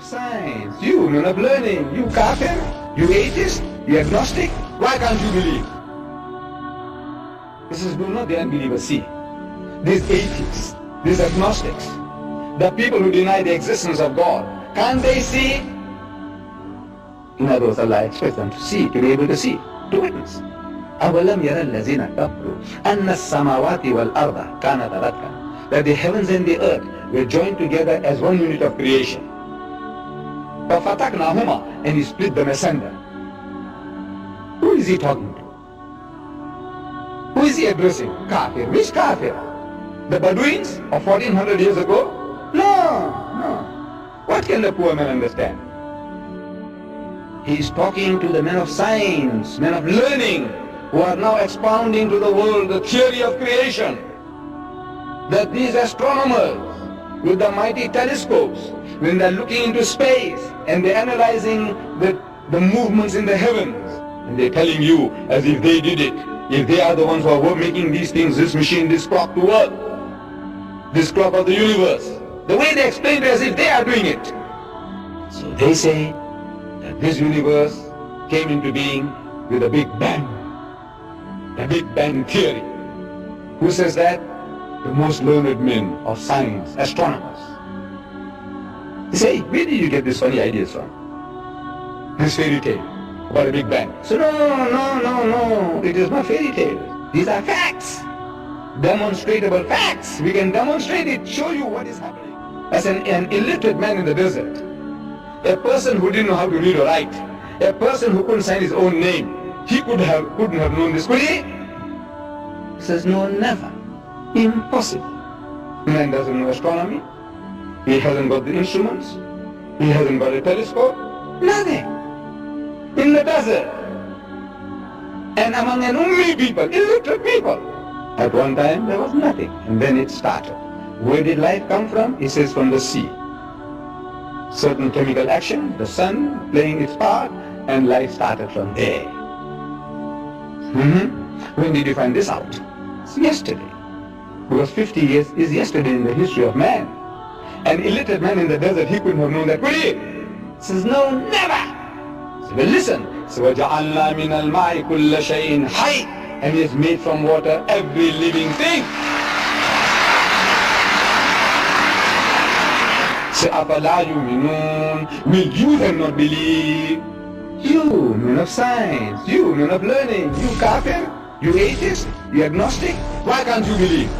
of science, you men of learning, you kafir, you atheist, you agnostic, why can't you believe? This is do not the unbelievers see. These atheists, these agnostics, the people who deny the existence of God, can't they see? In other words, Allah expects them to see, to be able to see, to witness. أَوَلَمْ يَرَ الَّذِينَ كَفْرُوا أَنَّ السَّمَاوَاتِ وَالْأَرْضَ كَانَتَ رَتْقًا, that the heavens and the earth were joined together as one unit of creation. فَفَتَقْنَاهُمَا, and he split them asunder. Who is he talking to? Who is he addressing? Kafir. Which kafir? The Bedouins of 1400 years ago? No. What can the poor man understand? He is talking to the men of science, men of learning, who are now expounding to the world the theory of creation. That these astronomers, with the mighty telescopes, when they're looking into space and they're analyzing the movements in the heavens, and they're telling you as if they did it, if they are the ones who are making these things, this machine, this clock to work, this clock of the universe, the way they explain it as if they are doing it. So they say that this universe came into being with a Big Bang, the Big Bang theory. Who says that? The most learned men of science, astronomers. They say, where did you get these funny ideas from? This fairy tale about a Big Bang. So no, it is not fairy tale. These are facts, demonstrable facts. We can demonstrate it, show you what is happening. As an illiterate man in the desert, a person who didn't know how to read or write, a person who couldn't sign his own name, he couldn't have known this, could he? He says, no, never. Impossible. Man doesn't know astronomy. He hasn't got the instruments. He hasn't got a telescope. Nothing. In the desert. And among an ummi people, illiterate people. At one time there was nothing. And then it started. Where did life come from? He says from the sea. Certain chemical action, the sun playing its part, and life started from there. When did you find this out? It's yesterday. Because 50 years is yesterday in the history of man. An illiterate man in the desert, he couldn't have known that, could he? He says, no, never. So, well, listen. So, وَجَعَلْنَا مِنَ الْمَاءِ كُلَّ شَيْءٍ حَيٍّ, and he has made from water every living thing. So, أَفَلَا يُؤْمِنُونَ, will you then not believe? You, men of science, you, men of learning, you kafir, you atheist, you agnostic, why can't you believe?